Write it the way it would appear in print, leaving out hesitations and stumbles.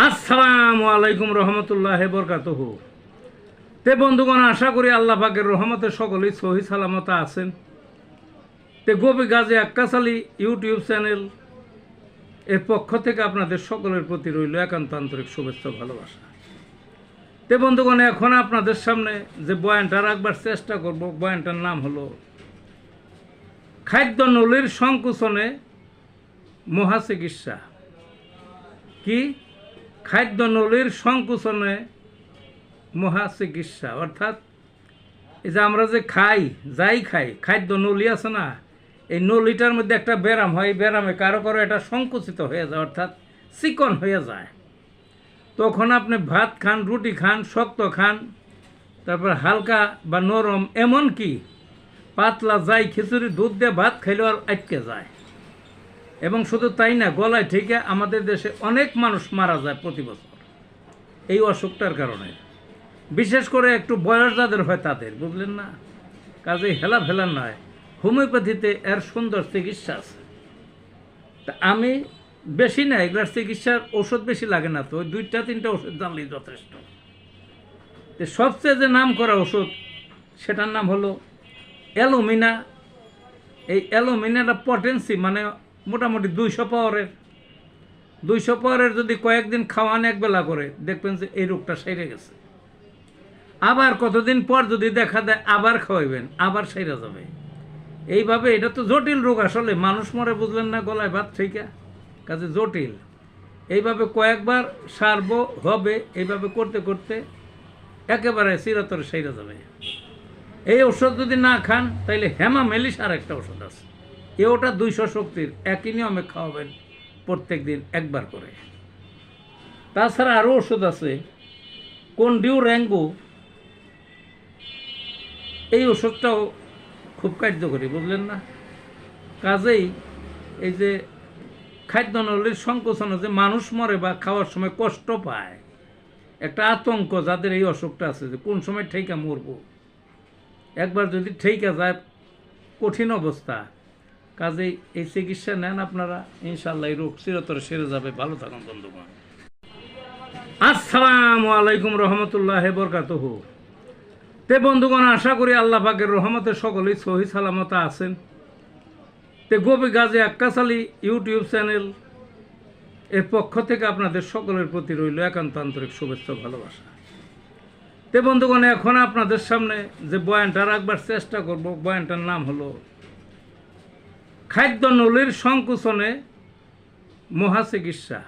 আসসালামু আলাইকুম রহমতুল্লাহ বরকাতুহু। তে বন্ধুগণ, আশা করি আল্লাহ পাকের রহমতে সকলেই সহি সালামত আছেন। তে গোপী গাজী আক্কাস আলী ইউটিউব চ্যানেল এর পক্ষ থেকে আপনাদের সকলের প্রতি রইল একান্ত আন্তরিক শুভেচ্ছা ভালোবাসা। তে বন্ধুগণ, এখন আপনাদের সামনে যে বয়ানটা রাখবার চেষ্টা করব, বয়ানটার নাম হলো খাদ্য নলীর সংকোচনে মহাচিকিৎসা। কি? খাদ্য নলীর সংকোচনে মহাচিকিৎসা, অর্থাৎ এই যে আমরা যে যাই খাই, খাদ্য নলী আছে না, এই নলীটার মধ্যে একটা ব্যারাম হয়। এই ব্যারামে কারো কারো এটা সংকুচিত হয়ে যায়, অর্থাৎ চিকন হয়ে যায়। তখন আপনি ভাত খান, রুটি খান, শক্ত খান, তারপর হালকা বা নরম, এমন কি পাতলা যাই খিচুড়ি দুধ দিয়ে ভাত খাইলেও আর আটকে যায়। এবং শুধু তাই না, গলায় থেকে আমাদের দেশে অনেক মানুষ মারা যায় প্রতি বছর এই অসুখটার কারণে। বিশেষ করে একটু বয়স যাদের হয় তাদের, বুঝলেন না, কাজে হেলা ফেলা নয়। হোমিওপ্যাথিতে এর সুন্দর চিকিৎসা আছে। তা আমি বেশি না, এগুলার চিকিৎসার ওষুধ বেশি লাগে না, তো ওই 2-3টা ওষুধ জানলেই যথেষ্ট। সবচেয়ে যে নাম করা ওষুধ, সেটার নাম হলো অ্যালুমিনা। এই অ্যালুমিনাটা পটেন্সি মানে মোটামুটি 200 পাওয়ারের যদি কয়েকদিন খাওয়ান একবেলা করে, দেখবেন যে এই রোগটা সেরে গেছে। আবার কতদিন পর যদি দেখা দেয় আবার খাওয়াইবেন, আবার সেরে যাবে। এইভাবে এটা তো জটিল রোগ, আসলে মানুষ মরে, বুঝলেন না, গলায় ভাত থেকে, কাজে জটিল। এইভাবে কয়েকবার সারব হবে, এইভাবে করতে করতে একেবারে চিরতরে সেরে যাবে। এই ওষুধ যদি না খান তাইলে হেমামেলিস আর একটা ওষুধ আছে, ওটা 200 শক্তির, একই নিয়মে খাওয়াবেন প্রত্যেক দিন একবার করে। তাছাড়া আরও ওষুধ আছে কন্ডিউরেঙ্গো, এই ওষুধটাও খুব কার্যকরী, বুঝলেন না। কাজেই এই যে খাদ্যনলীর সংকোচনে যে মানুষ মরে বা খাওয়ার সময় কষ্ট পায়, একটা আতঙ্ক যাদের এই অসুখটা আছে যে কোন সময় ঠেকা মরবো, একবার যদি ঠেকা যায় কঠিন অবস্থা। কাজেই এই চিকিৎসা নেন আপনারা, ইনশাল্লাহ এই রোগ চিরতরে সেরে যাবে। ভালো থাকুন বন্ধুগণ। আসসালামু আলাইকুম রহমতুল্লাহ বরকাতুহু। তে বন্ধুগণ, আশা করি আল্লাহ পাকের রহমতে সকলেই সহি সালামত আছেন। তে গোপী গাজী আক্কাস আলী ইউটিউব চ্যানেল এর পক্ষ থেকে আপনাদের সকলের প্রতি রইল একান্ত আন্তরিক শুভেচ্ছা ভালোবাসা। তে বন্ধুগণ, এখন আপনাদের সামনে যে বয়ানটা রাখবার চেষ্টা করব, বয়ানটার নাম হলো খাদ্য নলীর সংকোচনে মহাচিকিৎসা।